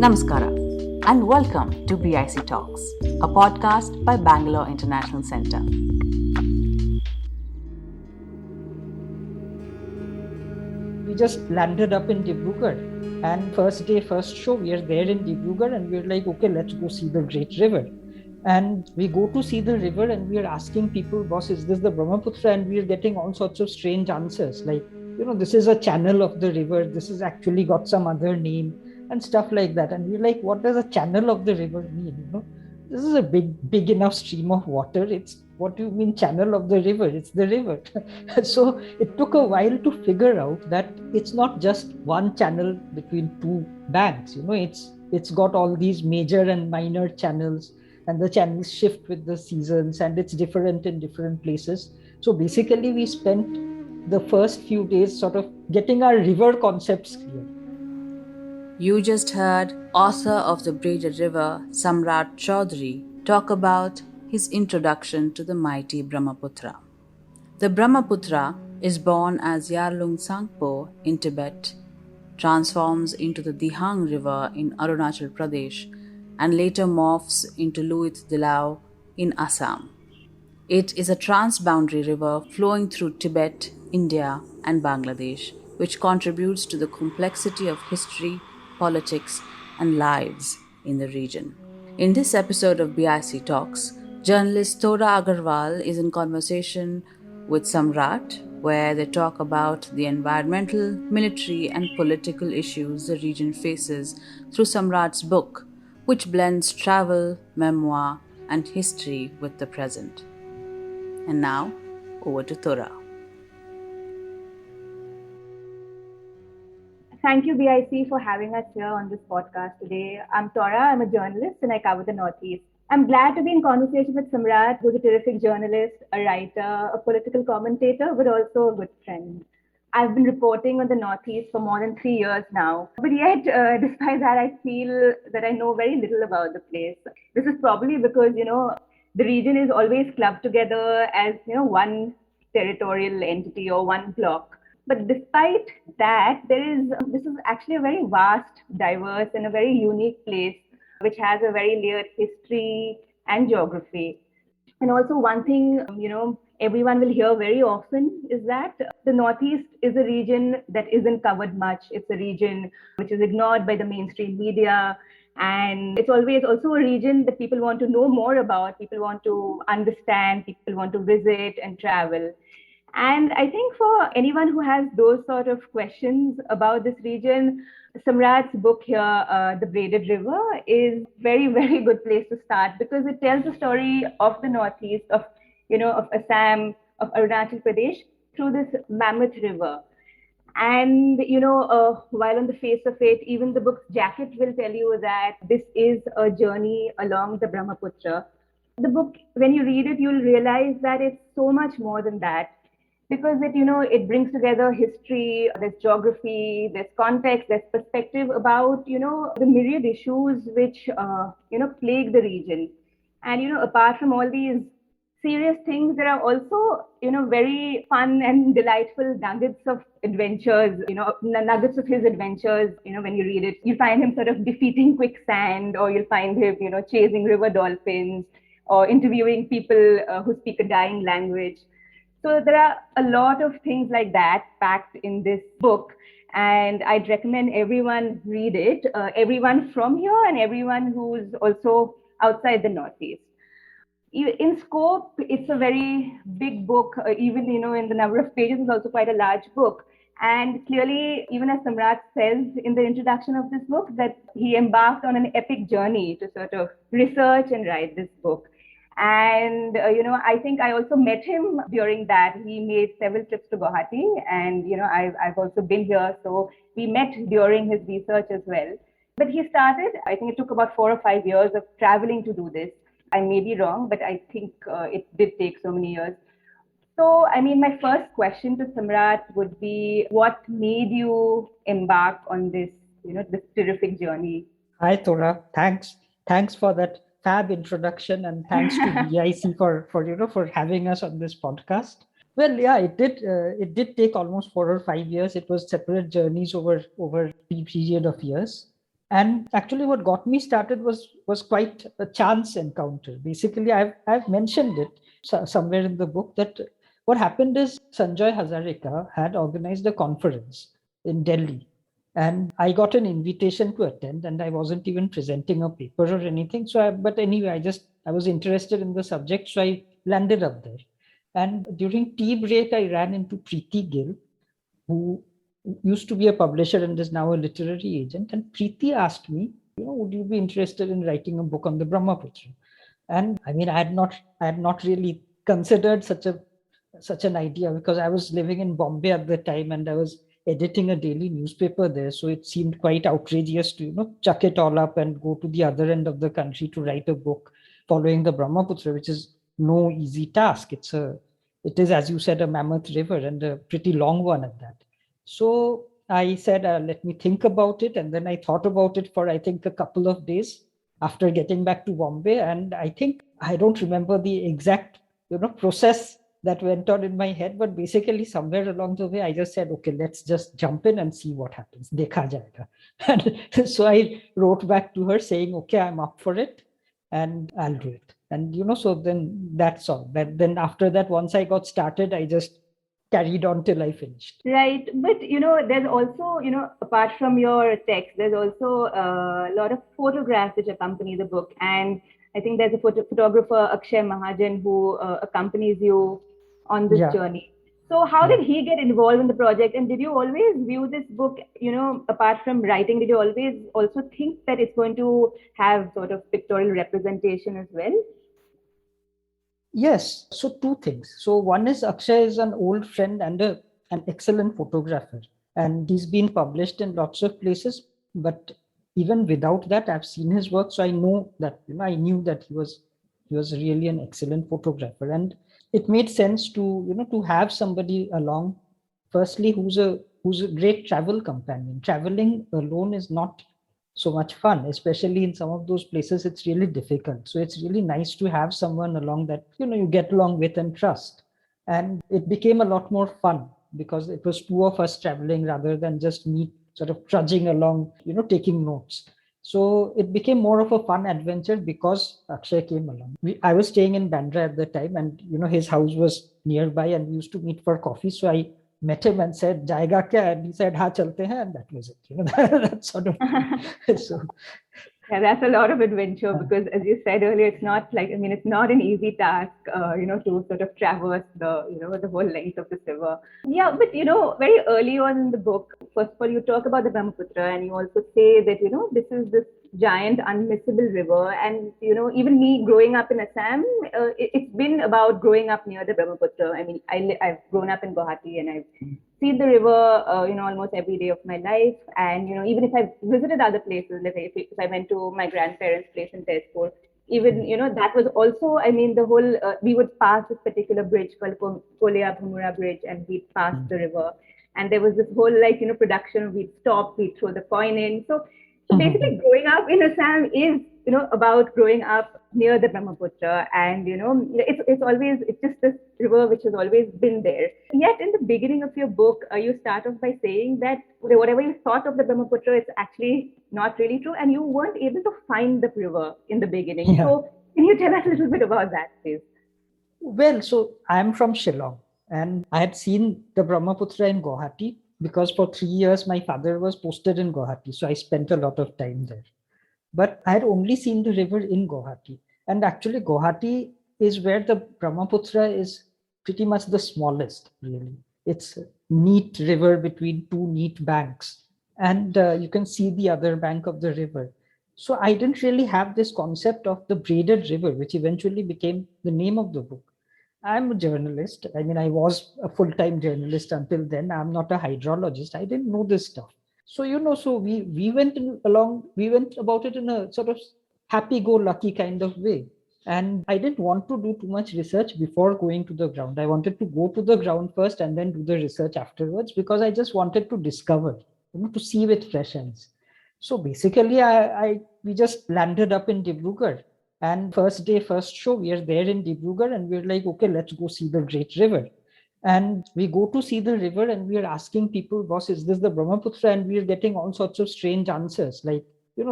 Namaskara and welcome to BIC Talks, a podcast by Bangalore International Centre. We just landed up in Dibrugarh, and first day, first show, we are there in Dibrugarh, and we're like, okay, let's go see the Great River. And we go to see the river, and we are asking people, boss, is this the Brahmaputra? And we are getting all sorts of strange answers, like, this is a channel of the river, this has actually got some other name, and stuff like that. And we're like, what does a channel of the river mean? This is a big enough stream of water. It's, what do you mean channel of the river? It's the river. So it took a while to figure out that it's not just one channel between two banks. It's got all these major and minor channels, and the channels shift with the seasons, and it's different in different places. So basically we spent the first few days sort of getting our river concepts clear. You just heard author of the Braided River, Samrat Choudhury, talk about his introduction to the mighty Brahmaputra. The Brahmaputra is born as Yarlung Tsangpo in Tibet, transforms into the Dihang River in Arunachal Pradesh, and later morphs into Luit Dilao in Assam. It is a transboundary river flowing through Tibet, India, and Bangladesh, which contributes to the complexity of history, politics, and lives in the region. In this episode of BIC Talks, journalist Tora Agarwala is in conversation with Samrat, where they talk about the environmental, military, and political issues the region faces through Samrat's book, which blends travel, memoir, and history with the present. And now, over to Tora. Thank you, BIC, for having us here on this podcast today. I'm Tora, I'm a journalist, and I cover the Northeast. I'm glad to be in conversation with Samrat, who's a terrific journalist, a writer, a political commentator, but also a good friend. I've been reporting on the Northeast for more than 3 years now. But yet, despite that, I feel that I know very little about the place. This is probably because, the region is always clubbed together as, one territorial entity or one block. But despite that, this is actually a very vast, diverse, and a very unique place, which has a very layered history and geography. And also one thing, everyone will hear very often is that the Northeast is a region that isn't covered much. It's a region which is ignored by the mainstream media. And it's always also a region that people want to know more about, people want to understand, people want to visit and travel. And I think for anyone who has those sort of questions about this region, Samrat's book here, The Braided River, is very, very good place to start because it tells the story of the Northeast, of Assam, of Arunachal Pradesh through this mammoth river. And, while on the face of it, even the book's jacket will tell you that this is a journey along the Brahmaputra. The book, when you read it, you'll realize that it's so much more than that. Because it brings together history, there's geography, there's context, there's perspective about, the myriad issues which, plague the region. And, apart from all these serious things, there are also, very fun and delightful nuggets of adventures, nuggets of his adventures. When you read it, you find him sort of defeating quicksand, or you'll find him, chasing river dolphins, or interviewing people who speak a dying language. So there are a lot of things like that packed in this book, and I'd recommend everyone read it, everyone from here and everyone who's also outside the Northeast. In scope, it's a very big book, even, in the number of pages, it's also quite a large book. And clearly, even as Samrat says in the introduction of this book, that he embarked on an epic journey to sort of research and write this book. And, I think I also met him during that. He made several trips to Guwahati, and, I've also been here. So we met during his research as well. But he started, I think it took about 4 or 5 years of traveling to do this. I may be wrong, but I think it did take so many years. So, my first question to Samrat would be, what made you embark on this, this terrific journey? Hi, Tora. Thanks for that fab introduction, and thanks to BIC for having us on this podcast. Well, yeah, it did take almost 4 or 5 years. It was separate journeys over a period of years. And actually, what got me started was quite a chance encounter. Basically, I've mentioned it somewhere in the book that what happened is Sanjay Hazarika had organized a conference in Delhi, and I got an invitation to attend, and I wasn't even presenting a paper or anything. But anyway, I was interested in the subject, so I landed up there. And during tea break, I ran into Preeti Gill, who used to be a publisher and is now a literary agent. And Preeti asked me, would you be interested in writing a book on the Brahmaputra? And I mean, I had not really considered such an idea because I was living in Bombay at the time and I was editing a daily newspaper there. So it seemed quite outrageous to, chuck it all up and go to the other end of the country to write a book following the Brahmaputra, which is no easy task. It is, as you said, a mammoth river and a pretty long one at that. So I said, let me think about it. And then I thought about it for, I think, a couple of days after getting back to Bombay. And I think I don't remember the exact, process that went on in my head, but basically somewhere along the way, I just said, okay, let's just jump in and see what happens. Dekha jayega. And so I wrote back to her saying, okay, I'm up for it and I'll do it. And, so then that's all. Then after that, once I got started, I just carried on till I finished. Right. But, there's also, apart from your text, there's also a lot of photographs which accompany the book. And I think there's a photographer, Akshay Mahajan, who accompanies you on this journey. So how did he get involved in the project? And did you always view this book, apart from writing, did you always also think that it's going to have sort of pictorial representation as well? Yes. So two things. So one is Akshay is an old friend and an excellent photographer. And he's been published in lots of places. But even without that, I've seen his work. So I know that, I knew that he was really an excellent photographer. And it made sense to have somebody along, firstly, who's a great travel companion. Traveling alone is not so much fun, especially in some of those places. It's really difficult. So it's really nice to have someone along that, you get along with and trust. And it became a lot more fun because it was two of us traveling rather than just me sort of trudging along, taking notes. So it became more of a fun adventure because Akshay came along. I was staying in Bandra at the time, and his house was nearby, and we used to meet for coffee. So I met him and said, "Jayega kya?" And he said, "Ha, chalte hain," and that was it. That sort of. So. Yeah, that's a lot of adventure because, as you said earlier, it's not it's not an easy task, to sort of traverse the whole length of this river. Yeah, but, very early on in the book, first of all, you talk about the Brahmaputra and you also say that, this is this giant, unmissable river. And, even me growing up in Assam, it's been about growing up near the Brahmaputra. I mean, I've grown up in Guwahati and I've seen the river, almost every day of my life. And, even if I visited other places, like if I went to my grandparents' place in Tezpur, even, that was also, the whole, we would pass this particular bridge called Kolea Bhamura Bridge, and we'd pass the river. And there was this whole, production, we'd stop, we'd throw the coin in. So basically growing up in Assam is, about growing up near the Brahmaputra. And, it's just this river which has always been there. Yet in the beginning of your book, you start off by saying that whatever you thought of the Brahmaputra, it's actually not really true. And you weren't able to find the river in the beginning. Yeah. So can you tell us a little bit about that, please? Well, so I'm from Shillong, and I had seen the Brahmaputra in Guwahati because for 3 years my father was posted in Guwahati. So I spent a lot of time there. But I had only seen the river in Guwahati. And actually, Guwahati is where the Brahmaputra is pretty much the smallest, really. It's a neat river between two neat banks. And you can see the other bank of the river. So I didn't really have this concept of the Braided River, which eventually became the name of the book. I'm a journalist. I was a full-time journalist until then. I'm not a hydrologist. I didn't know this stuff. So, so we went about it in a sort of happy-go-lucky kind of way. And I didn't want to do too much research before going to the ground. I wanted to go to the ground first and then do the research afterwards because I just wanted to discover, to see with fresh eyes. So basically, we just landed up in Dibrugarh. And first day, first show, we are there in Dibrugarh and we're like, okay, let's go see the Great River. And we go to see the river and we are asking people, boss, is this the Brahmaputra? And we are getting all sorts of strange answers. Like,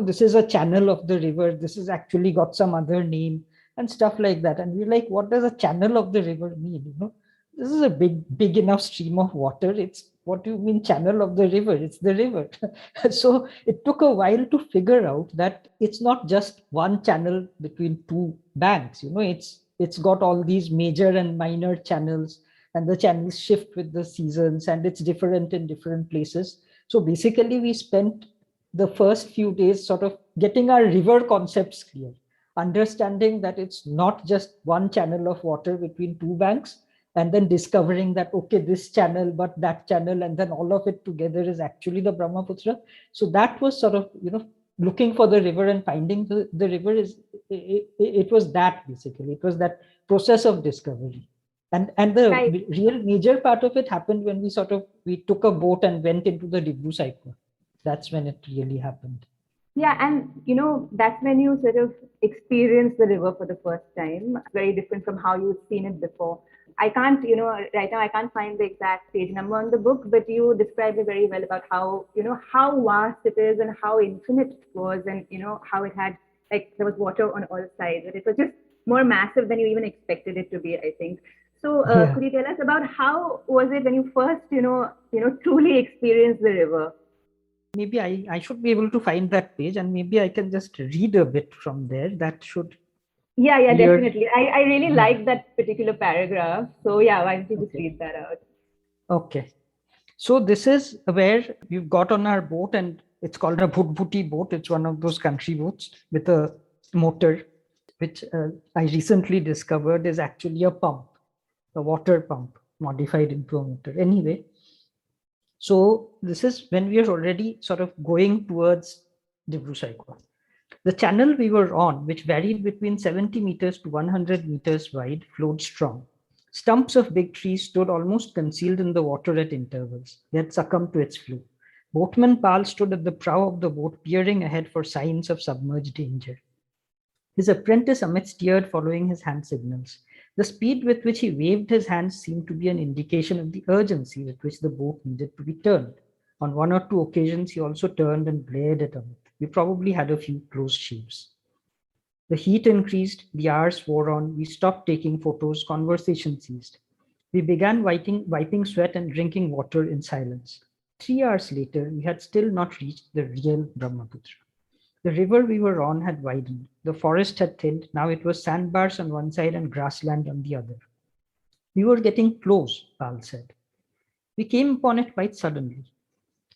this is a channel of the river. This has actually got some other name and stuff like that. And we're like, what does a channel of the river mean? This is a big enough stream of water. It's what do you mean channel of the river? It's the river. So it took a while to figure out that it's not just one channel between two banks. It's got all these major and minor channels, and the channels shift with the seasons, and it's different in different places. So basically, we spent the first few days sort of getting our river concepts clear, understanding that it's not just one channel of water between two banks, and then discovering that, okay, this channel, but that channel, and then all of it together is actually the Brahmaputra. So that was sort of, looking for the river and finding the river it was that basically, it was that process of discovery. And the Right. real major part of it happened when we took a boat and went into the Dibru cycle. That's when it really happened. Yeah, and that's when you sort of experience the river for the first time. It's very different from how you've seen it before. I can't, right now I can't find the exact page number on the book, but you described it very well about how, how vast it is and how infinite it was, and how it had, like, there was water on all sides, and it was just more massive than you even expected it to be, I think. So Yeah. could you tell us about how was it when you first, truly experienced the river? Maybe I should be able to find that page, and maybe I can just read a bit from there. That should Yeah, clear. definitely. I really Yeah. like that particular paragraph. So yeah, why don't you just Okay. read that out? Okay. So this is where we've got on our boat, and it's called a bhutbhuti boat. It's one of those country boats with a motor, which I recently discovered is actually a pump, a water pump modified into a motor. Anyway, so this is when we are already sort of going towards Dibru-Saikwa. The channel we were on, which varied between 70 meters to 100 meters wide, flowed strong. Stumps of big trees stood almost concealed in the water at intervals. They had succumbed to its flow. Boatman Pal stood at the prow of the boat, peering ahead for signs of submerged danger. His apprentice Amit steered, following his hand signals. The speed with which he waved his hands seemed to be an indication of the urgency with which the boat needed to be turned. On one or two occasions, he also turned and glared at Amit. We probably had a few close shaves. The heat increased, the hours wore on, we stopped taking photos, conversation ceased. We began wiping sweat and drinking water in silence. 3 hours later, we had still not reached the real Brahmaputra. The river we were on had widened. The forest had thinned. Now it was sandbars on one side and grassland on the other. We were getting close, Pal said. We came upon it quite suddenly.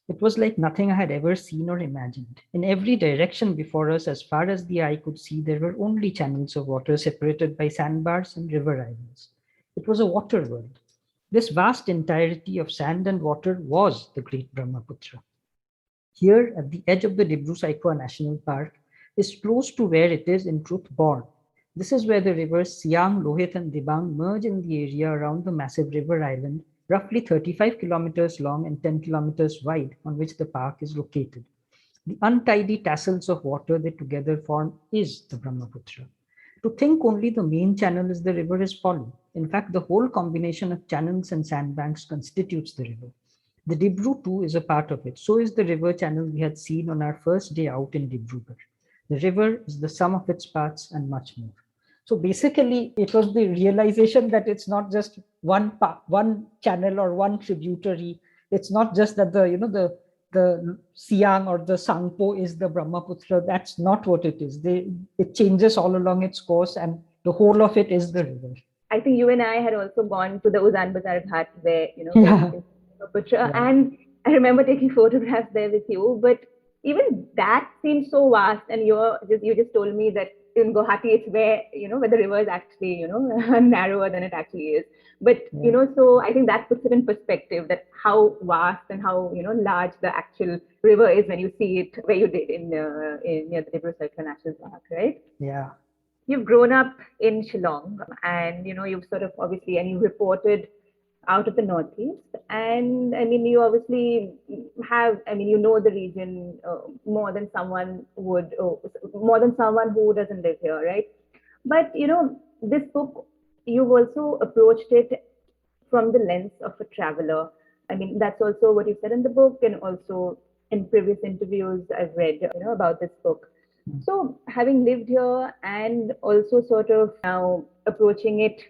It was like nothing I had ever seen or imagined. In every direction before us, as far as the eye could see, there were only channels of water separated by sandbars and river islands. It was a water world. This vast entirety of sand and water was the great Brahmaputra. Here, at the edge of the Dibru-Saikwa National Park, is close to where it is in truth born. This is where the rivers Siang, Lohit, and Dibang merge in the area around the massive river island, roughly 35 kilometers long and 10 kilometers wide, on which the park is located. The untidy tassels of water they together form is the Brahmaputra. To think only the main channel is the river is folly. In fact, the whole combination of channels and sandbanks constitutes the river. The Dibru too is a part of it. So is the river channel we had seen on our first day out in Dibrugarh. The river is the sum of its parts and much more. So basically, it was the realization that it's not just one channel or one tributary. It's not just that the Siang or the Tsangpo is the Brahmaputra. That's not what it is. It changes all along its course, and the whole of it is the river. I think you and I had also gone to the Uzan Bazar Ghat where, Yeah. Brahmaputra, Yeah. and I remember taking photographs there with you, but even that seems so vast. And you just told me that in Guwahati, it's where, where the river is actually, narrower than it actually is. But, so I think that puts it in perspective that how vast and how, large the actual river is when you see it where you did in near the Dibru Saikha National Park, right? Yeah. You've grown up in Shillong, and you've sort of obviously, and you reported out of the Northeast, and I mean, you obviously the region more than someone would, more than someone who doesn't live here, right? But this book, you've also approached it from the lens of a traveler. I mean, that's also what you said in the book, and also in previous interviews I've read, about this book. So having lived here and also sort of now approaching it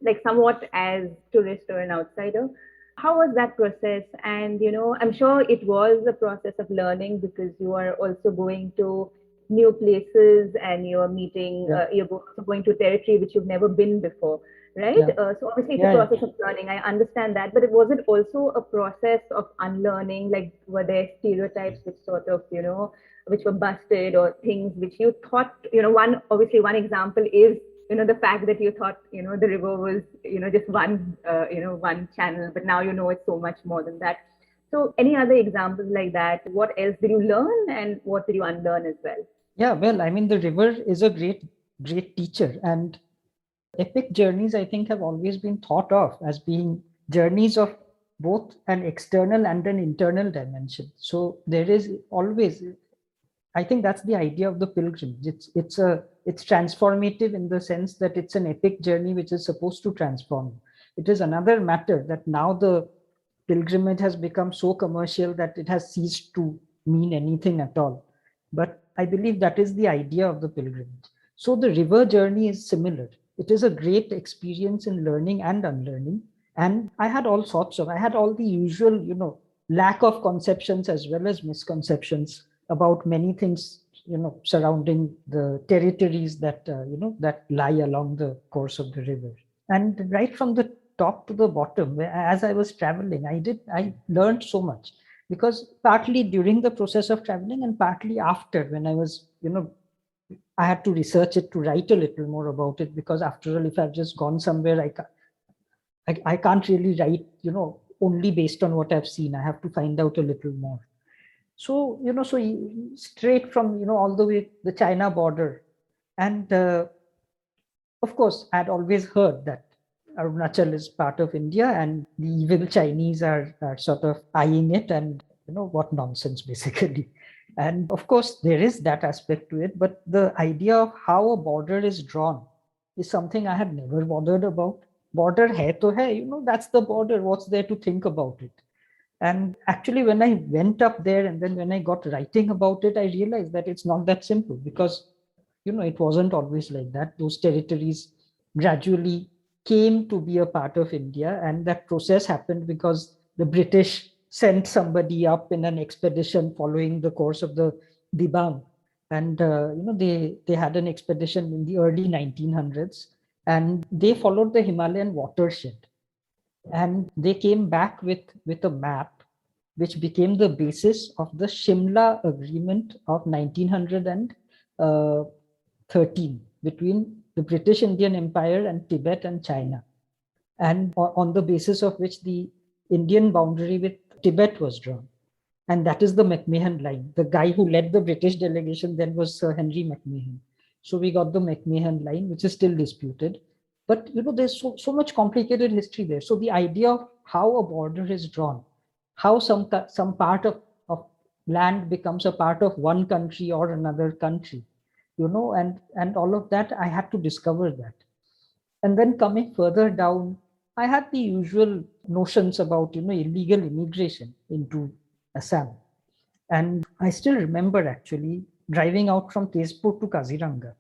like somewhat as tourist or an outsider, how was that process? And I'm sure it was a process of learning because you are also going to new places and you're meeting, you're also going to territory which you've never been before, right? So obviously it's a process of learning. I understand that, but was it also a process of unlearning? Like, were there stereotypes which sort of, which were busted, or things which you thought, one example is the fact that you thought the river was just one one channel, but now it's so much more than that. So any other examples like that? What else did you learn, and what did you unlearn as well? Yeah, well, I mean, the river is a great teacher, and epic journeys, I think, have always been thought of as being journeys of both an external and an internal dimension. So there is always, I think that's the idea of the pilgrimage. It's transformative in the sense that it's an epic journey which is supposed to transform. It is another matter that now the pilgrimage has become so commercial that it has ceased to mean anything at all. But I believe that is the idea of the pilgrimage. So the river journey is similar. It is a great experience in learning and unlearning. And I had all the usual, lack of conceptions as well as misconceptions about many things, surrounding the territories that, that lie along the course of the river. And right from the top to the bottom, as I was traveling, I learned so much, because partly during the process of traveling and partly after, when I was, I had to research it to write a little more about it, because after all, if I've just gone somewhere, I can't really write, only based on what I've seen. I have to find out a little more. So, straight from, all the way the China border. And of course, I'd always heard that Arunachal is part of India and the evil Chinese are sort of eyeing it, and, what nonsense, basically. And of course, there is that aspect to it, but the idea of how a border is drawn is something I had never bothered about. Border hai to hai, that's the border. What's there to think about it? And actually, when I went up there and then when I got writing about it, I realized that it's not that simple, because, it wasn't always like that. Those territories gradually came to be a part of India, and that process happened because the British sent somebody up in an expedition following the course of the Dihang. And, they had an expedition in the early 1900s, and they followed the Himalayan watershed. And they came back with a map which became the basis of the Shimla Agreement of 1913 between the British Indian Empire and Tibet and China, and on the basis of which the Indian boundary with Tibet was drawn. And that is the Mcmahon Line. The guy who led the British delegation then was Sir Henry Mcmahon. So we got the Mcmahon Line, which is still disputed. But there's so much complicated history there. So the idea of how a border is drawn, how some part of land becomes a part of one country or another country, and all of that, I had to discover that. And then coming further down, I had the usual notions about illegal immigration into Assam. And I still remember actually driving out from Tezpur to Kaziranga.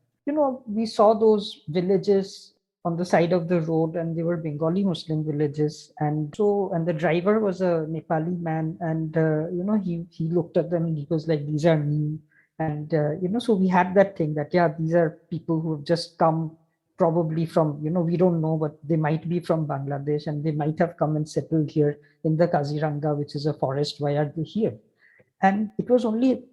We saw those villages on the side of the road, and they were Bengali Muslim villages. And the driver was a Nepali man, and he looked at them and he was like, "These are me." And so we had that thing that, yeah, these are people who have just come probably from, we don't know, but they might be from Bangladesh, and they might have come and settled here in the Kaziranga, which is a forest. Why are they here? And it was only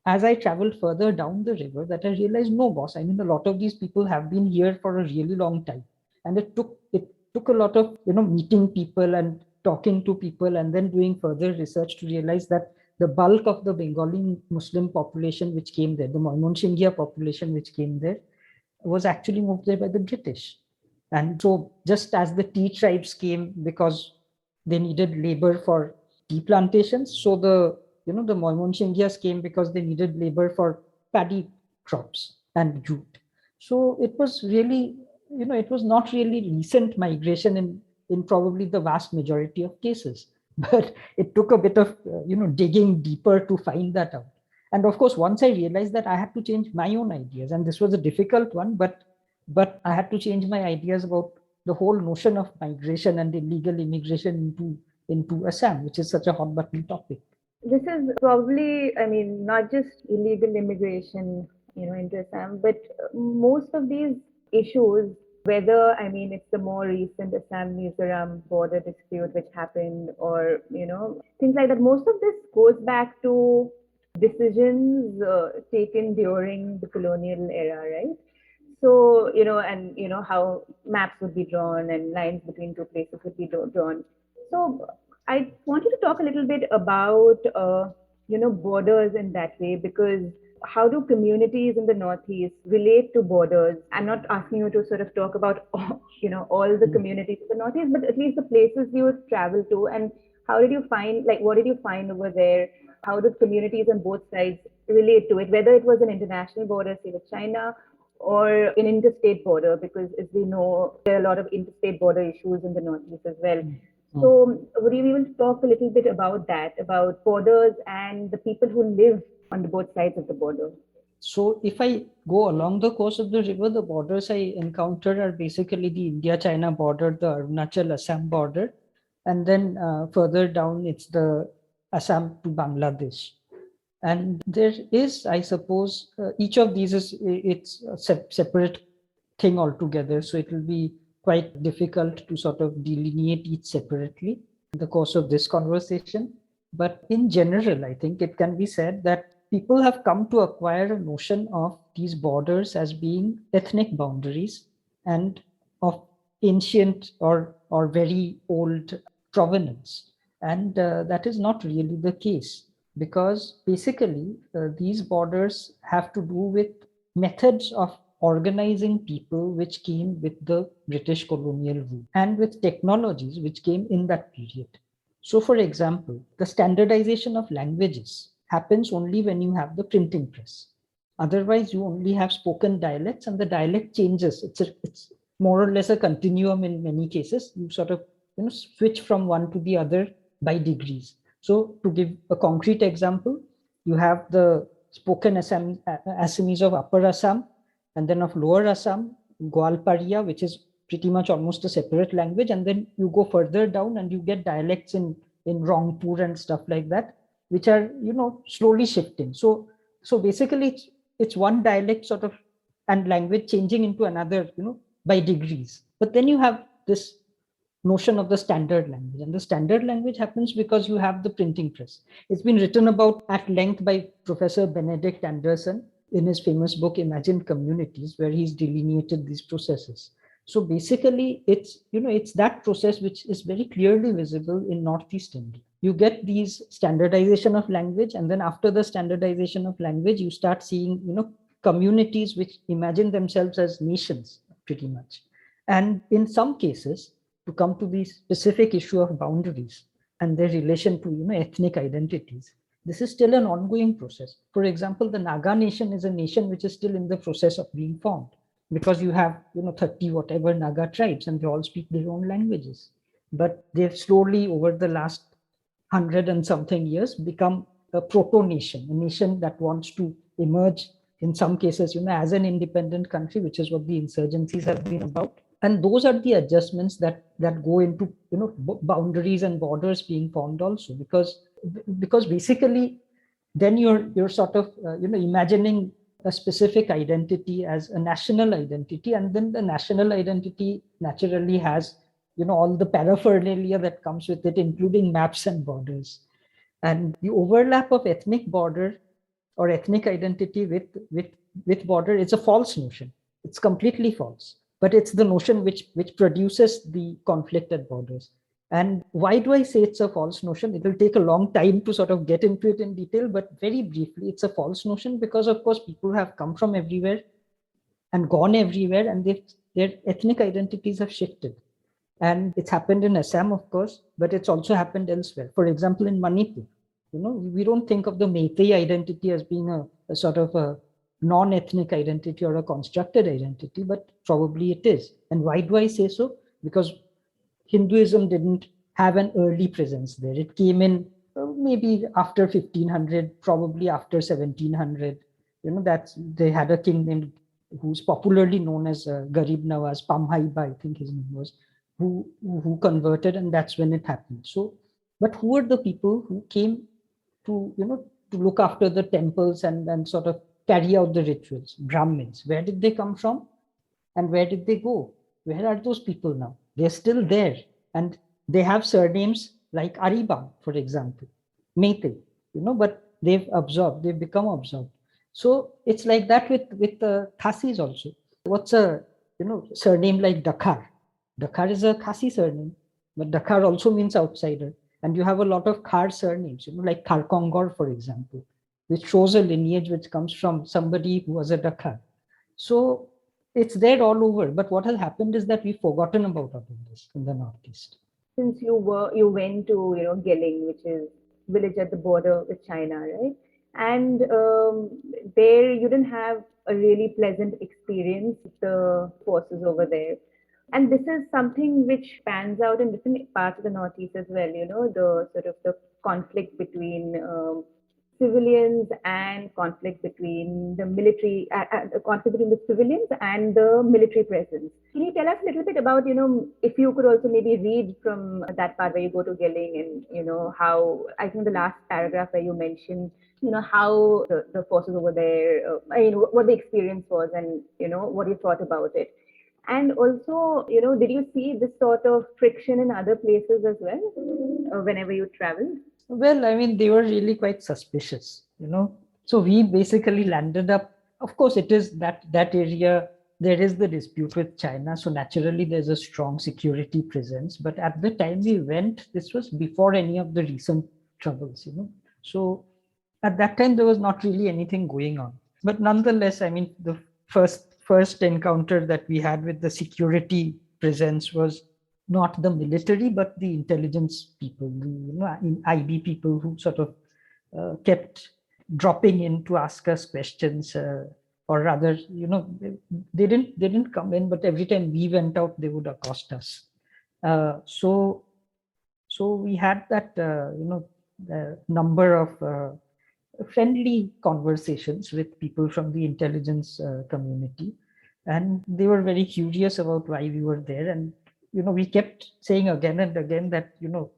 as I traveled further down the river that I realized, no, boss, I mean, a lot of these people have been here for a really long time. And it took a lot of, meeting people and talking to people and then doing further research to realize that the bulk of the Bengali Muslim population which came there, the Mcmahon population which came there, was actually moved there by the British. And so just as the tea tribes came because they needed labor for tea plantations, so the Mcmahon came because they needed labor for paddy crops and jute. So it was really, it was not really recent migration in probably the vast majority of cases. But it took a bit of digging deeper to find that out. And of course, once I realized that, I had to change my own ideas, and this was a difficult one, but I had to change my ideas about the whole notion of migration and illegal immigration into Assam, which is such a hot button topic. This is probably, I mean, not just illegal immigration, into Assam, but most of these issues, whether, I mean, it's the more recent Assam Mizoram border dispute which happened, or, things like that, most of this goes back to decisions taken during the colonial era, right? So, and, how maps would be drawn and lines between two places would be drawn. So I wanted to talk a little bit about, borders in that way, because how do communities in the Northeast relate to borders? I'm not asking you to sort of talk about, all the communities in the Northeast, but at least the places you would travel to, and how did you find, like, what did you find over there? How did communities on both sides relate to it, whether it was an international border, say with China, or an interstate border, because as we know, there are a lot of interstate border issues in the Northeast as well. So would you be able to talk a little bit about that, about borders and the people who live on the both sides of the border? So if I go along the course of the river, the borders I encounter are basically the India-China border, the Arunachal-Assam border, and then further down, it's the Assam to Bangladesh. And there is, I suppose, each of these it's a separate thing altogether. So it will be quite difficult to sort of delineate each separately in the course of this conversation. But in general, I think it can be said that people have come to acquire a notion of these borders as being ethnic boundaries and of ancient or very old provenance. And that is not really the case, because basically these borders have to do with methods of organizing people which came with the British colonial rule and with technologies which came in that period. So, for example, the standardization of languages happens only when you have the printing press. Otherwise, you only have spoken dialects, and the dialect changes. It's more or less a continuum in many cases. You sort of switch from one to the other by degrees. So, to give a concrete example, you have the spoken Assamese of Upper Assam, and then of Lower Assam, Gwalparia, which is pretty much almost a separate language, and then you go further down and you get dialects in Rangpur and stuff like that, which are slowly shifting. So basically it's one dialect sort of and language changing into another by degrees. But then you have this notion of the standard language, and the standard language happens because you have the printing press. It's been written about at length by Professor Benedict Anderson in his famous book Imagined Communities, where he's delineated these processes. So basically it's that process which is very clearly visible in Northeast India. You get these standardization of language, and then after the standardization of language, you start seeing communities which imagine themselves as nations pretty much. And in some cases, to come to the specific issue of boundaries and their relation to ethnic identities, this is still an ongoing process. For example, the Naga nation is a nation which is still in the process of being formed, because you have 30 whatever Naga tribes, and they all speak their own languages. But they've slowly over the last 100 and something years become a proto-nation, a nation that wants to emerge in some cases as an independent country, which is what the insurgencies have been about. And those are the adjustments that go into boundaries and borders being formed also, because basically then you're sort of imagining a specific identity as a national identity, and then the national identity naturally has all the paraphernalia that comes with it, including maps and borders. And the overlap of ethnic border or ethnic identity with border is a false notion. It's completely false, but it's the notion which produces the conflict at borders. And why do I say it's a false notion? It will take a long time to sort of get into it in detail, but very briefly, it's a false notion because, of course, people have come from everywhere and gone everywhere, and their ethnic identities have shifted. And it's happened in Assam, of course, but it's also happened elsewhere. For example, in Manipur, we don't think of the Meitei identity as being a sort of a non-ethnic identity or a constructed identity, but probably it is. And why do I say so? Because Hinduism didn't have an early presence there. It came in maybe after 1500, probably after 1700. That's they had a king named who's popularly known as Garib Nawaz Pamhaiba, I think his name was, who converted, and that's when it happened. So, but who were the people who came to to look after the temples and sort of carry out the rituals? Brahmins. Where did they come from, and where did they go? Where are those people now? They're still there, and they have surnames like Ariba, for example, Mete, but they've become absorbed. So it's like that with the Khasis also. What's a surname like Dakhar? Dakhar is a Khasi surname, but Dakhar also means outsider. And you have a lot of Khar surnames, like Kharkongor, for example, which shows a lineage which comes from somebody who was a Dakhar. So it's there all over. But what has happened is that we've forgotten about all of this in the Northeast. Since you went to Geling, which is village at the border with China, right? And there you didn't have a really pleasant experience with the forces over there. And this is something which pans out in different parts of the Northeast as well. The sort of the conflict between civilians and conflict between the military, conflict between the civilians and the military presence. Can you tell us a little bit about, if you could also maybe read from that part where you go to Geling and, how, I think the last paragraph where you mentioned, how the forces over there, what the experience was and, what you thought about it. And also, did you see this sort of friction in other places as well, whenever you traveled? Well, I mean, they were really quite suspicious, So we basically landed up, of course, it is that area, there is the dispute with China. So naturally, there's a strong security presence. But at the time we went, this was before any of the recent troubles, So at that time, there was not really anything going on. But nonetheless, I mean, the first encounter that we had with the security presence was not the military, but the intelligence people, the IB people who sort of kept dropping in to ask us questions, or rather, they didn't come in, but every time we went out, they would accost us. So we had that, number of friendly conversations with people from the intelligence community, and they were very curious about why we were there. And we kept saying again and again that we're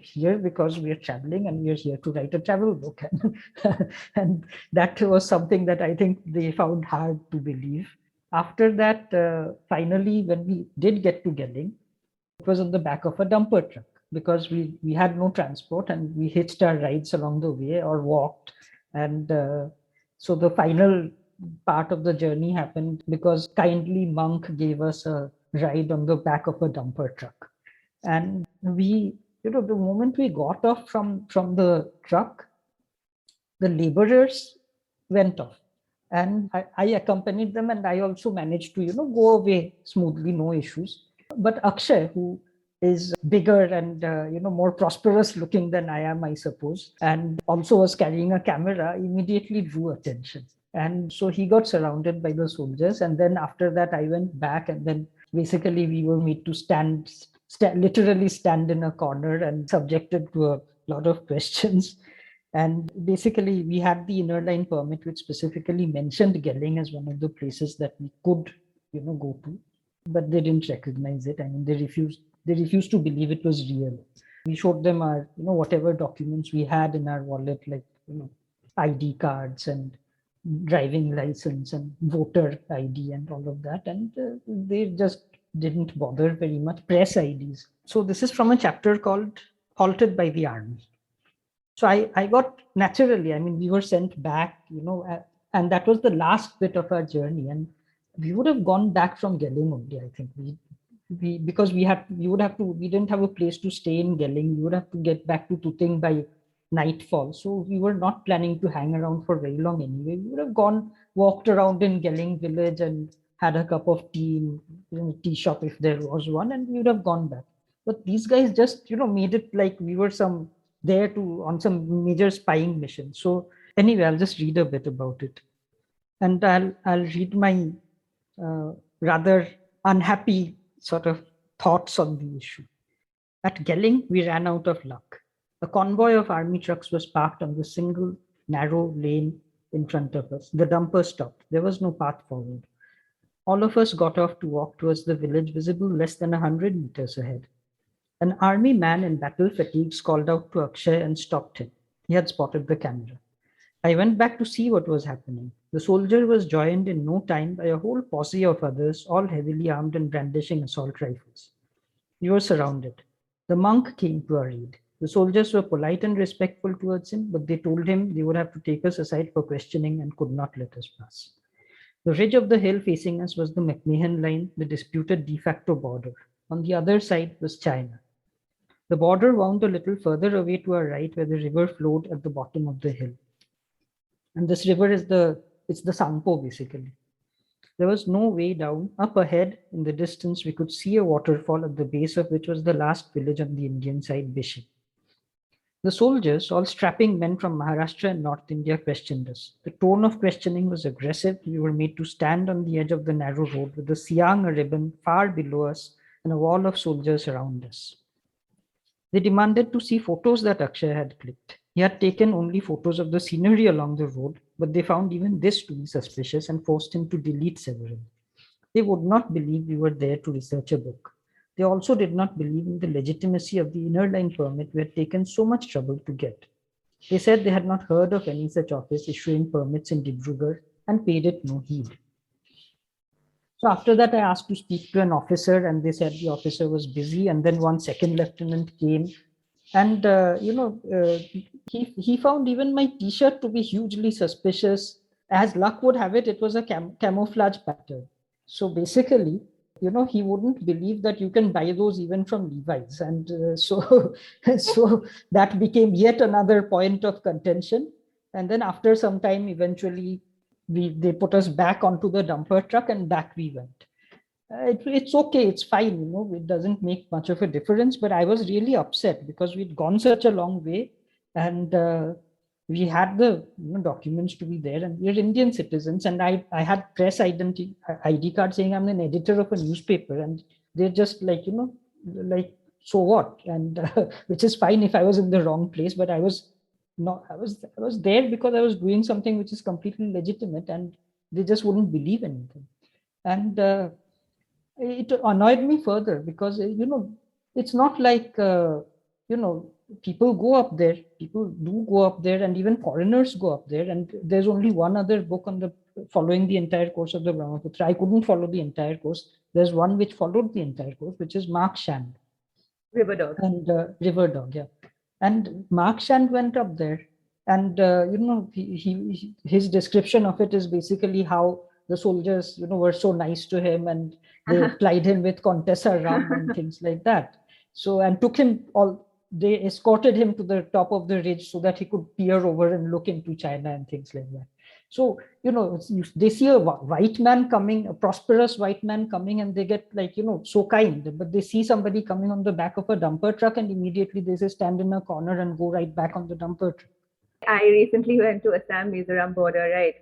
here because we are traveling and we are here to write a travel book. And that was something that I think they found hard to believe. After that, finally, when we did get to Geling, it was on the back of a dumper truck, because we had no transport and we hitched our rides along the way or walked. And so the final part of the journey happened because kindly monk gave us a ride on the back of a dumper truck. And we, the moment we got off from the truck, the laborers went off. And I accompanied them, and I also managed to, go away smoothly, no issues. But Akshay, who is bigger and more prosperous looking than I am, I suppose, and also was carrying a camera, immediately drew attention. And so he got surrounded by the soldiers. And then after that, I went back, and then basically we were made to literally stand in a corner and subjected to a lot of questions. And basically, we had the inner line permit, which specifically mentioned Geling as one of the places that we could, go to, but they didn't recognize it. I mean, they refused to believe it was real. We showed them our, whatever documents we had in our wallet, like, ID cards and driving license and voter ID and all of that. And they just didn't bother very much. Press IDs. So this is from a chapter called Halted by the Army. So I got, naturally, I mean, we were sent back, and that was the last bit of our journey. And we would have gone back from Geling only, I think. Because we didn't have a place to stay in Geling. We would have to get back to Tuting by nightfall. So we were not planning to hang around for very long anyway. We would have walked around in Geling village and had a cup of tea in a tea shop if there was one, and we would have gone back. But these guys just, made it like we were there on some major spying mission. So anyway, I'll just read a bit about it, and I'll read my rather unhappy sort of thoughts on the issue. At Gelling, we ran out of luck. A convoy of army trucks was parked on the single narrow lane in front of us. The dumper stopped. There was no path forward. All of us got off to walk towards the village, visible less than 100 meters ahead. An army man in battle fatigues called out to Akshay and stopped him. He had spotted the camera. I went back to see what was happening. The soldier was joined in no time by a whole posse of others, all heavily armed and brandishing assault rifles. We were surrounded. The monk came to our aid. The soldiers were polite and respectful towards him, but they told him they would have to take us aside for questioning and could not let us pass. The ridge of the hill facing us was the Mcmahon Line, the disputed de facto border. On the other side was China. The border wound a little further away to our right, where the river flowed at the bottom of the hill. And this river is the Tsangpo, basically. There was no way down. Up ahead, in the distance, we could see a waterfall at the base of which was the last village on the Indian side, BIC. The soldiers, all strapping men from Maharashtra and North India, questioned us. The tone of questioning was aggressive. We were made to stand on the edge of the narrow road with the Siang ribbon far below us and a wall of soldiers around us. They demanded to see photos that Akshay had clicked. He had taken only photos of the scenery along the road, but they found even this to be suspicious and forced him to delete several. They would not believe we were there to research a book. They also did not believe in the legitimacy of the inner line permit we had taken so much trouble to get. They said they had not heard of any such office issuing permits in Dibrugarh and paid it no heed. So after that, I asked to speak to an officer, and they said the officer was busy. And then one second lieutenant came, and he found even my T-shirt to be hugely suspicious. As luck would have it, it was a camouflage pattern. So basically, he wouldn't believe that you can buy those even from Levi's, and so that became yet another point of contention. And then after some time, eventually, they put us back onto the dumper truck, and back we went. It's okay, it's fine, it doesn't make much of a difference. But I was really upset because we'd gone such a long way, and we had the documents to be there, and we're Indian citizens. And I had press ID card saying I'm an editor of a newspaper, and they're just like, so what? And which is fine if I was in the wrong place, but I was there because I was doing something which is completely legitimate, and they just wouldn't believe anything. And it annoyed me further because it's not like people go up there. People do go up there, and even foreigners go up there. And there's only one other book on following the entire course of the Brahmaputra. I couldn't follow the entire course. There's one which followed the entire course, which is Mark Shand. River Dog. And River Dog, yeah. And Mark Shand went up there, and his description of it is basically how the soldiers were so nice to him, and they plied him with Contessa rum and things like that. So, and they escorted him to the top of the ridge so that he could peer over and look into China and things like that. So, they see a white man coming, a prosperous white man coming, and they get like, so kind. But they see somebody coming on the back of a dumper truck, and immediately they say, stand in a corner and go right back on the dumper truck. I recently went to Assam Mizoram border, right,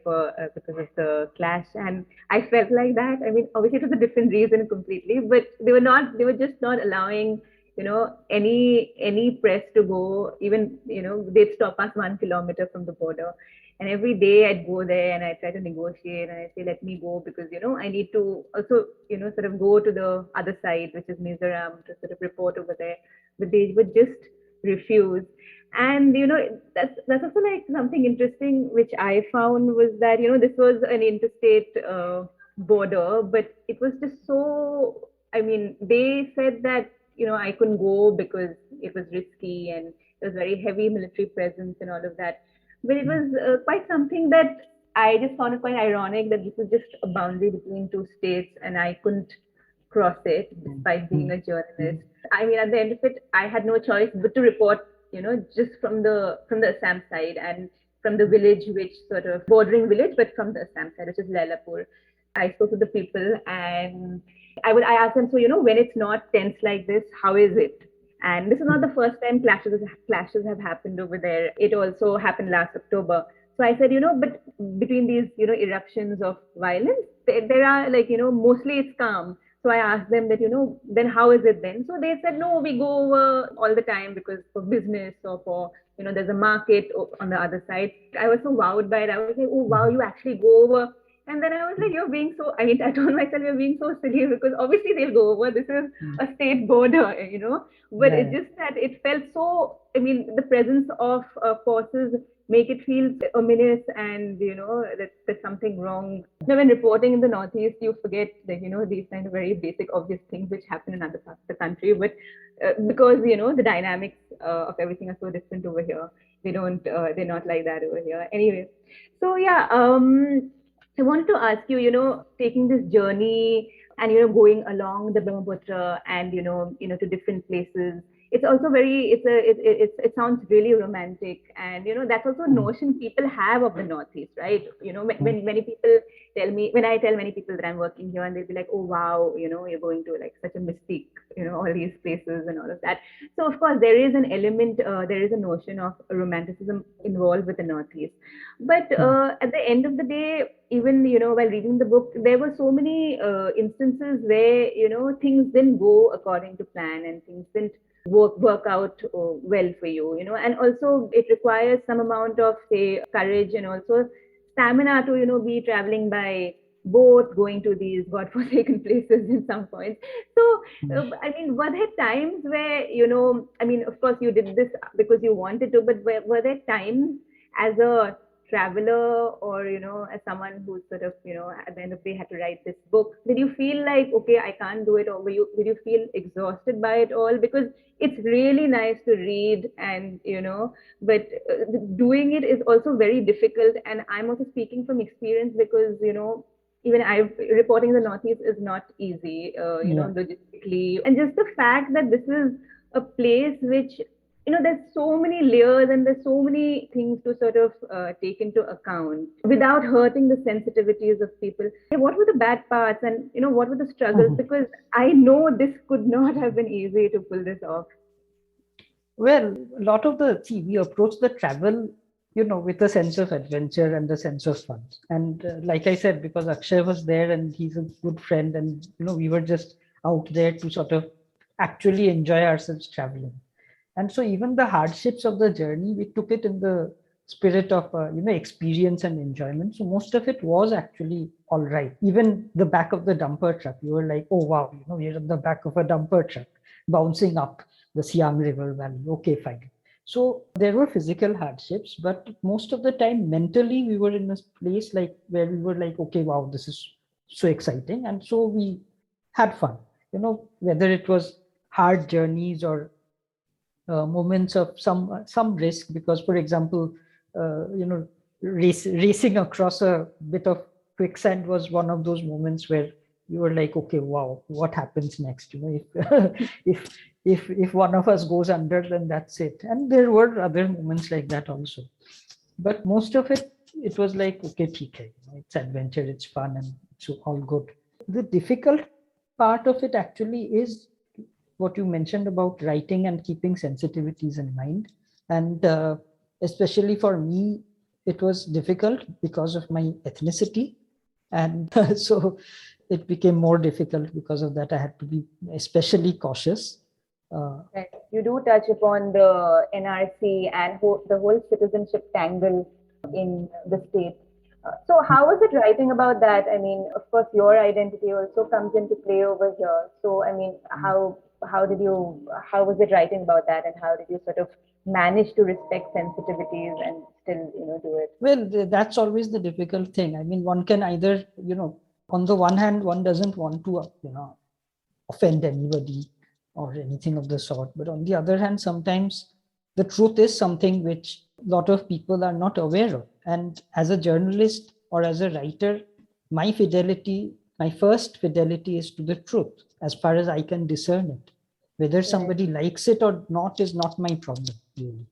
because of the clash, and I felt like that. I mean, obviously it was a different reason completely, but they were just not allowing, any press to go. Even, they'd stop us 1 kilometer from the border. And every day I'd go there and I'd try to negotiate, and I'd say, let me go because, I need to also, sort of go to the other side, which is Mizoram, to sort of report over there. But they would just refuse. And, that's also like something interesting, which I found was that, this was an interstate border, but it was just so, I mean, they said that, I couldn't go because it was risky and there was very heavy military presence and all of that. But it was quite something that I just found it quite ironic that this was just a boundary between two states and I couldn't cross it despite being a journalist. I mean, at the end of it, I had no choice but to report, just from the Assam side and from the village, which sort of bordering village, but from the Assam side, which is Lailapur. I spoke to the people and I asked them, so, when it's not tense like this, how is it? And this is not the first time clashes have happened over there. It also happened last October. So I said, but between these, eruptions of violence, there are like, mostly it's calm. So I asked them that, then how is it then? So they said, no, we go over all the time because for business or for, there's a market on the other side. I was so wowed by it. I was like, oh, wow, you actually go over. And then I was like, you're being so, I told myself, you're being so silly because obviously they'll go over. This is a state border, but it's just that it felt so, the presence of forces make it feel ominous and, that there's something wrong. When reporting in the Northeast, you forget that, these kind of very basic, obvious things which happen in other parts of the country. But because, the dynamics of everything are so different over here, they're not like that over here. Anyway, so yeah, I wanted to ask you, taking this journey and, going along the Brahmaputra and, to different places. It's also very, it sounds really romantic. And, that's also a notion people have of the Northeast, right? When many people when I tell many people that I'm working here and they'll be like, oh, wow, you're going to like such a mystique, all these places and all of that. So of course, there is an element, there is a notion of romanticism involved with the Northeast. But at the end of the day, even, while reading the book, there were so many instances where, things didn't go according to plan and things didn't work out well for you, and also it requires some amount of, say, courage and also stamina to, be traveling by boat, going to these godforsaken places in some points. So, were there times where, of course you did this because you wanted to, but were there times as a traveler or, as someone who's sort of, at the end of the day had to write this book, did you feel like, okay, I can't do it? Or did you feel exhausted by it all? Because it's really nice to read and, but doing it is also very difficult. And I'm also speaking from experience because, even reporting the Northeast is not easy, logistically. And just the fact that this is a place which, there's so many layers and there's so many things to sort of take into account without hurting the sensitivities of people. What were the bad parts and, what were the struggles? Because I know this could not have been easy to pull this off. Well, a lot of we approach the travel, with a sense of adventure and a sense of fun. And like I said, because Akshay was there and he's a good friend and, we were just out there to sort of actually enjoy ourselves traveling. And so even the hardships of the journey, we took it in the spirit of, experience and enjoyment. So most of it was actually all right. Even the back of the dumper truck, you were like, oh, wow, we're in the back of a dumper truck bouncing up the Dihang River valley. Okay, fine. So there were physical hardships, but most of the time mentally we were in a place like where we were like, okay, wow, this is so exciting. And so we had fun, whether it was hard journeys or moments of some risk, because, for example, racing across a bit of quicksand was one of those moments where you were like, okay, wow, what happens next? If one of us goes under, then that's it. And there were other moments like that also. But most of it was like, okay, TK, it's adventure, it's fun, and it's all good. The difficult part of it actually is what you mentioned about writing and keeping sensitivities in mind. And especially for me, it was difficult because of my ethnicity. And so it became more difficult because of that. I had to be especially cautious. You do touch upon the NRC and the whole citizenship tangle in the state. So how was it writing about that? I mean, of course, your identity also comes into play over here. So, I mean, how was it writing about that, and how did you sort of manage to respect sensitivities and still, do it? Well, that's always the difficult thing. I mean, one can either, on the one hand, one doesn't want to, offend anybody or anything of the sort. But on the other hand, sometimes the truth is something which a lot of people are not aware of. And as a journalist or as a writer, my first fidelity is to the truth, as far as I can discern it. Whether somebody likes it or not is not my problem, really.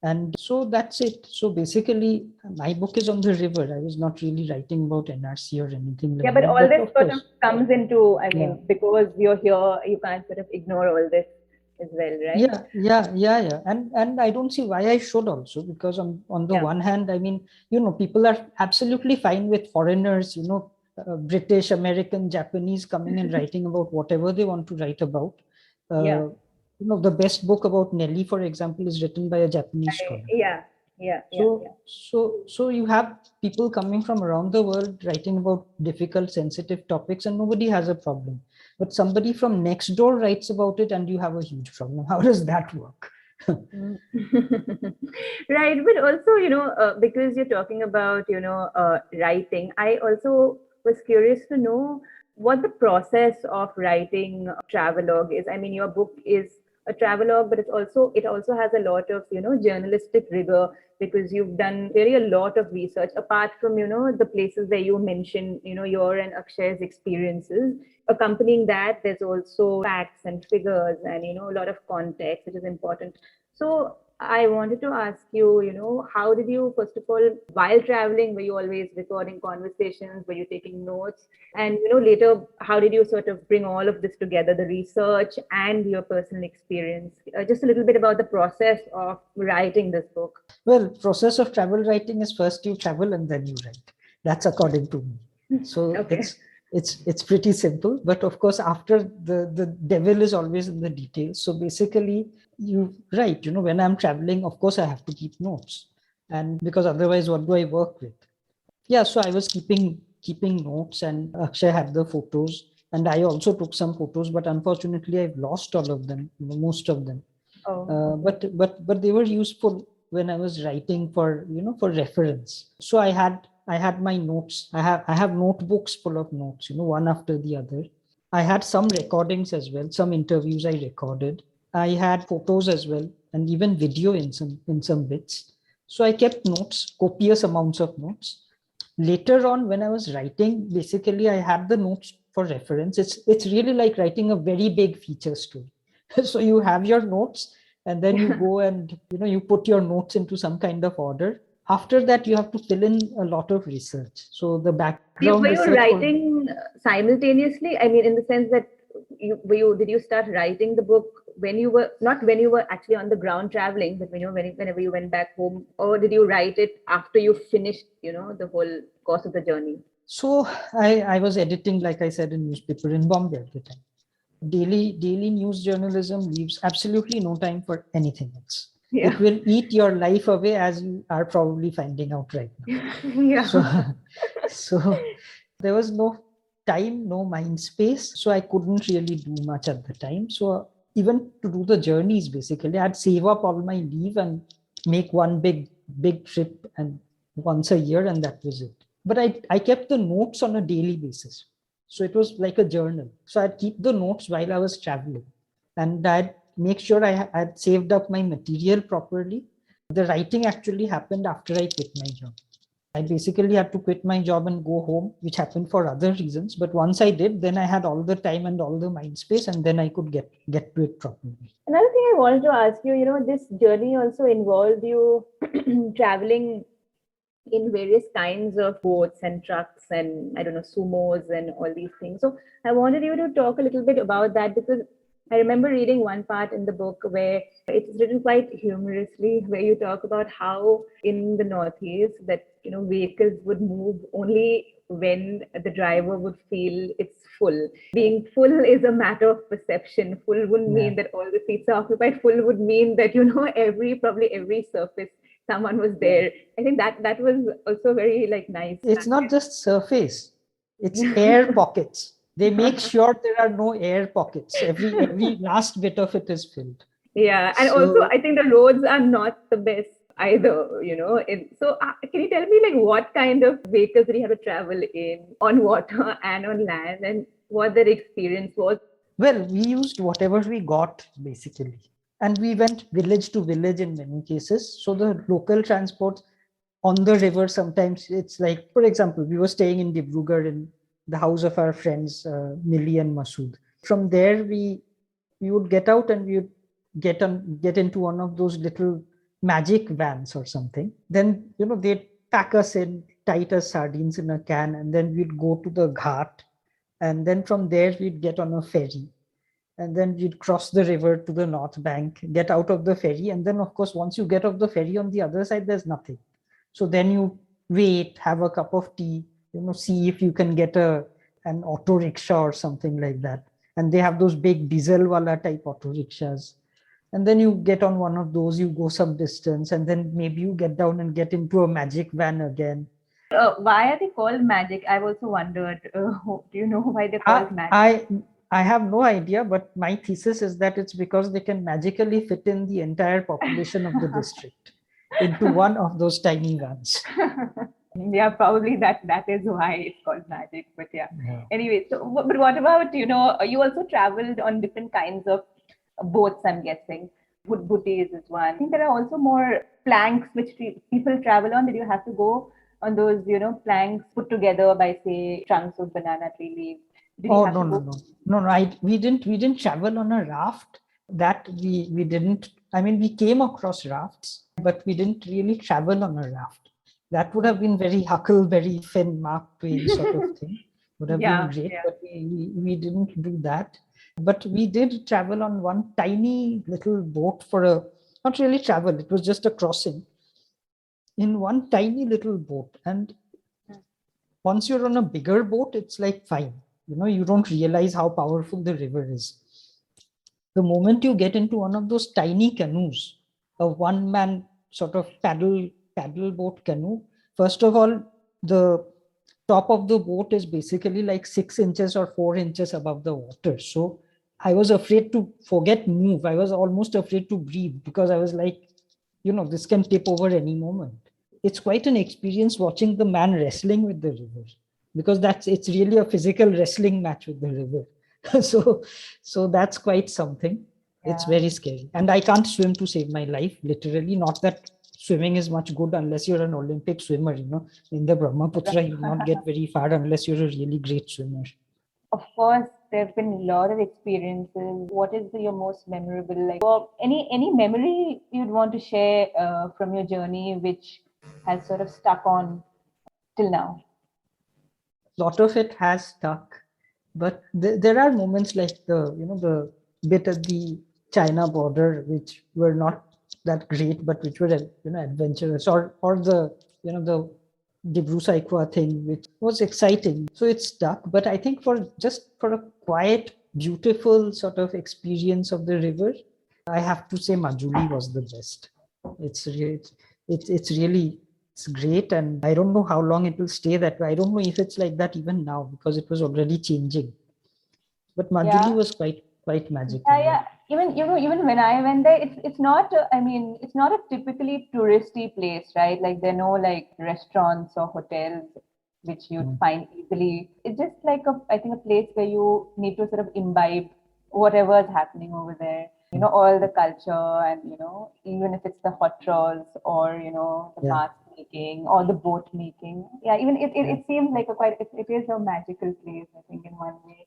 And so that's it. So basically, my book is on the river. I was not really writing about NRC or anything like that. Yeah, but all this sort of comes into, because you're here, you can't sort of ignore all this as well, right? Yeah. And I don't see why I should also, because on the one hand, I mean, people are absolutely fine with foreigners, British, American, Japanese coming and writing about whatever they want to write about. Yeah. The best book about Nelly, for example, is written by a Japanese scholar. Yeah. So you have people coming from around the world writing about difficult, sensitive topics, and nobody has a problem. But somebody from next door writes about it, and you have a huge problem. How does that work? Right, but also, because you're talking about, writing, I also was curious to know what the process of writing a travelogue is. I mean, your book is a travelogue, but it also has a lot of, journalistic rigor, because you've done really a lot of research apart from, the places where you mention, your and Akshay's experiences. Accompanying that, there's also facts and figures and, a lot of context, which is important. So I wanted to ask you, how did you, first of all, while traveling, were you always recording conversations? Were you taking notes? And, later, how did you sort of bring all of this together, the research and your personal experience? Just a little bit about the process of writing this book. Well, process of travel writing is first you travel and then you write. That's according to me. So Okay. it's pretty simple, but of course after the devil is always in the details. So basically you write, when I'm traveling, of course I have to keep notes, and because otherwise what do I work with? Yeah, so I was keeping notes, and Akshay had the photos, and I also took some photos, but unfortunately I've lost all of them, most of them. Oh. But they were useful when I was writing for reference. So I had my notes. I have notebooks full of notes, one after the other. I had some recordings as well, some interviews I recorded. I had photos as well, and even video in some bits. So I kept notes, copious amounts of notes. Later on, when I was writing, basically I had the notes for reference. It's really like writing a very big feature story. So you have your notes, and then you go and you put your notes into some kind of order. After that, you have to fill in a lot of research. So the background Were you research writing simultaneously? I mean, in the sense that did you start writing the book when you were, not when you were actually on the ground traveling, but whenever you went back home, or did you write it after you finished, the whole course of the journey? So I was editing, like I said, in newspaper in Bombay at the time. Daily news journalism leaves absolutely no time for anything else. Yeah. It will eat your life away, as you are probably finding out right now. Yeah. So there was no time, no mind space. So I couldn't really do much at the time. So even to do the journeys, basically, I'd save up all my leave and make one big trip, and once a year, and that was it. But I kept the notes on a daily basis. So it was like a journal. So I'd keep the notes while I was traveling, and I'd make sure I had saved up my material properly. The writing actually happened after I quit my job. I basically had to quit my job and go home, which happened for other reasons. But once I did, then I had all the time and all the mind space, and then I could get to it properly. Another thing I wanted to ask you, this journey also involved you traveling in various kinds of boats and trucks and, I don't know, sumos and all these things. So I wanted you to talk a little bit about that, because I remember reading one part in the book where it's written quite humorously, where you talk about how in the Northeast that, vehicles would move only when the driver would feel it's full. Being full is a matter of perception. Full wouldn't mean that all the seats are occupied. Full would mean that, probably every surface someone was there. I think that was also very nice. It's not just surface, it's air pockets. They make sure there are no air pockets. Every last bit of it is filled. Yeah, and also I think the roads are not the best either. So can you tell me what kind of vehicles did you have to travel in, on water and on land, and what their experience was? Well, we used whatever we got basically, and we went village to village in many cases. So the local transport on the river, sometimes it's like, for example, we were staying in Dibrugarh in the house of our friends Millie and Masood. From there, we would get out and we would get into one of those little magic vans or something. Then they'd pack us in tight as sardines in a can, and then we'd go to the ghat, and then from there we'd get on a ferry, and then we'd cross the river to the north bank, get out of the ferry, and then of course once you get off the ferry, on the other side there's nothing. So then you wait, have a cup of tea, see if you can get an auto rickshaw or something like that. And they have those big diesel wala type auto rickshaws. And then you get on one of those, you go some distance, and then maybe you get down and get into a magic van again. Why are they called magic? I've also wondered. Do you know why they're I, called magic? I have no idea, but my thesis is that it's because they can magically fit in the entire population of the district into one of those tiny vans. Yeah, probably that is why it's called magic. But yeah. Yeah. Anyway, so but what about, you also traveled on different kinds of boats, I'm guessing. Booties is one. I think there are also more planks which people travel on. Did you have to go on those, planks put together by, say, trunks of banana tree leaves? Did you Oh, have no, to no, go? no. We didn't travel on a raft. That we didn't. I mean, we came across rafts, but we didn't really travel on a raft. That would have been very Huckleberry Finn, Mark Twain sort of thing. Would have been great, Yeah. but we didn't do that. But we did travel on one tiny little boat not really travel, it was just a crossing in one tiny little boat. And once you're on a bigger boat, it's like fine. You don't realize how powerful the river is. The moment you get into one of those tiny canoes, a one-man sort of paddle boat canoe, first of all, the top of the boat is basically like 6 inches or 4 inches above the water. So I was afraid to move. I was almost afraid to breathe because I was like, this can tip over any moment. It's quite an experience watching the man wrestling with the river, because it's really a physical wrestling match with the river. so that's quite something. It's very scary, and I can't swim to save my life, literally. Not that swimming is much good unless you're an Olympic swimmer. In the Brahmaputra you'll not get very far unless you're a really great swimmer. Of course, there have been a lot of experiences. What is your most memorable, or any memory you'd want to share from your journey, which has sort of stuck on till now? A lot of it has stuck, but there are moments like the bit at the China border which were not that great, but which were adventurous, or the Dibru Saikwa thing, which was exciting. So it stuck. But I think for a quiet, beautiful sort of experience of the river, I have to say Majuli was the best. It's great, and I don't know how long it will stay that way. I don't know if it's like that even now, because it was already changing. But Majuli was quite magical. Yeah. Even when I went there, it's not. It's not a typically touristy place, right? Like there are no restaurants or hotels which you'd find easily. It's just I think a place where you need to sort of imbibe whatever is happening over there. All the culture, and even if it's the hot rolls or the mask making or the boat making. Yeah, even it seems like it is a magical place, I think, in one way.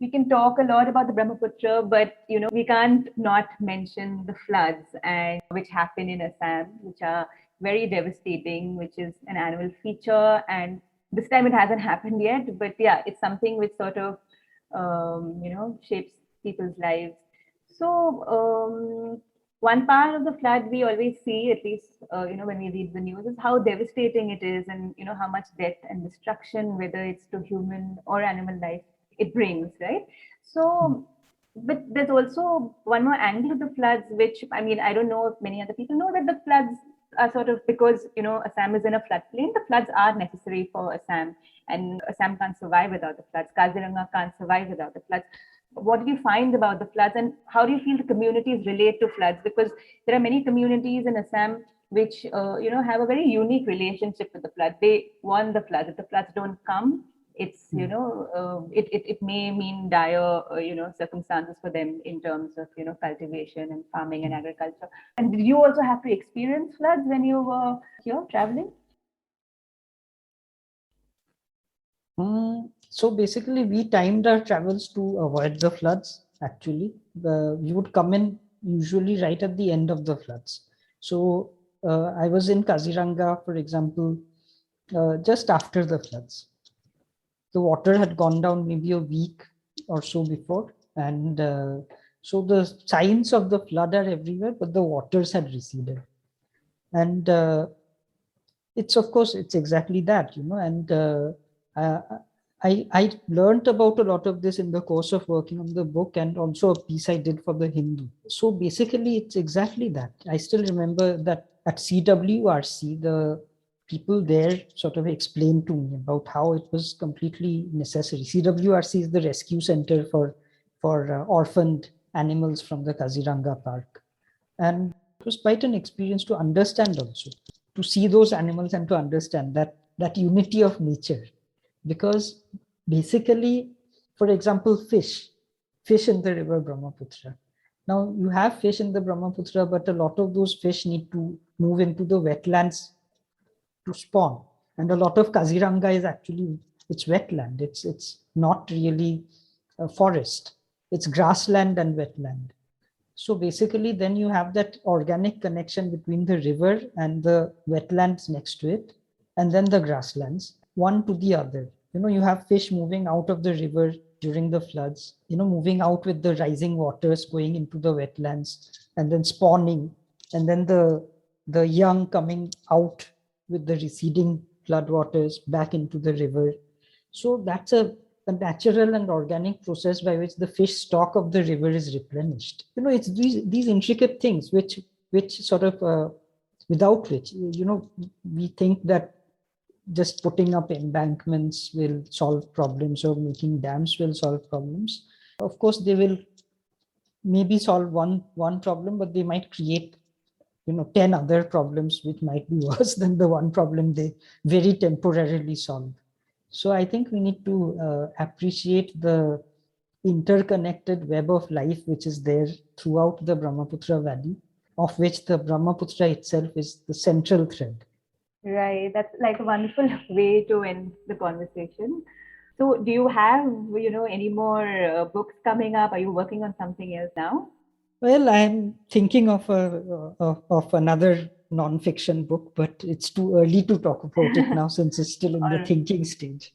We can talk a lot about the Brahmaputra, but we can't not mention the floods and which happen in Assam, which are very devastating, which is an annual feature. And this time it hasn't happened yet, but yeah, it's something which sort of shapes people's lives. So one part of the flood we always see, at least when we read the news, is how devastating it is, and how much death and destruction, whether it's to human or animal life, it brings, right? So, but there's also one more angle of the floods, which I don't know if many other people know, that the floods are sort of, because Assam is in a floodplain, the floods are necessary for Assam, and Assam can't survive without the floods. Kaziranga can't survive without the floods. What do you find about the floods, and how do you feel the communities relate to floods? Because there are many communities in Assam which have a very unique relationship with the flood. They want the floods. If the floods don't come, it's it may mean dire circumstances for them in terms of cultivation and farming and agriculture. And did you also have to experience floods when you were here traveling? So basically, we timed our travels to avoid the floods. Actually, we would come in usually right at the end of the floods. So I was in Kaziranga, for example, just after the floods. The water had gone down maybe a week or so before, and so the signs of the flood are everywhere, but the waters had receded. And it's, of course, it's exactly that, and I learned about a lot of this in the course of working on the book, and also a piece I did for the Hindu. So basically, it's exactly that. I still remember that at CWRC, the people there sort of explained to me about how it was completely necessary. CWRC is the rescue center for orphaned animals from the Kaziranga Park. And it was quite an experience to understand also, to see those animals and to understand that unity of nature. Because basically, for example, fish in the river Brahmaputra. Now you have fish in the Brahmaputra, but a lot of those fish need to move into the wetlands to spawn. And a lot of Kaziranga is actually, it's wetland. It's not really a forest. It's grassland and wetland. So basically, then you have that organic connection between the river and the wetlands next to it, and then the grasslands, one to the other. You have fish moving out of the river during the floods, moving out with the rising waters, going into the wetlands, and then spawning, and then the young coming out with the receding floodwaters back into the river. So that's a natural and organic process by which the fish stock of the river is replenished. It's these intricate things which sort of without which, we think that just putting up embankments will solve problems, or making dams will solve problems. Of course, they will maybe solve one problem, but they might create 10 other problems which might be worse than the one problem they very temporarily solve. So I think we need to appreciate the interconnected web of life which is there throughout the Brahmaputra Valley, of which the Brahmaputra itself is the central thread. Right. That's like a wonderful way to end the conversation. So do you have, any more books coming up? Are you working on something else now? Well, I'm thinking of another non-fiction book, but it's too early to talk about it now since it's still in the thinking stage.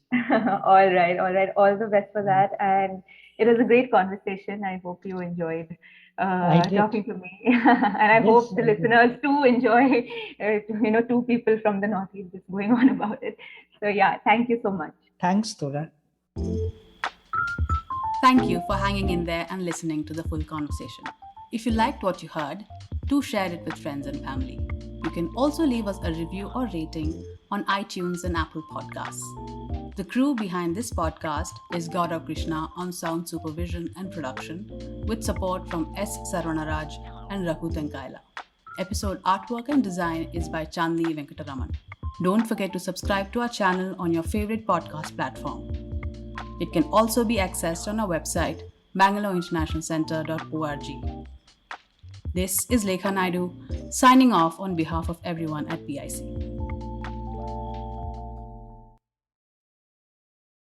All right. All the best for that. And it was a great conversation. I hope you enjoyed talking to me. And I hope the listeners too enjoy, two people from the Northeast just going on about it. So yeah, thank you so much. Thanks, Tora. Thank you for hanging in there and listening to the full conversation. If you liked what you heard, do share it with friends and family. You can also leave us a review or rating on iTunes and Apple Podcasts. The crew behind this podcast is Gaurav Krishna on sound supervision and production, with support from S. Sarvanaraj and Raghu Tenkaila. Episode artwork and design is by Chandni Venkataraman. Don't forget to subscribe to our channel on your favorite podcast platform. It can also be accessed on our website, bangaloreinternationalcenter.org. This is Lekha Naidu, signing off on behalf of everyone at BIC.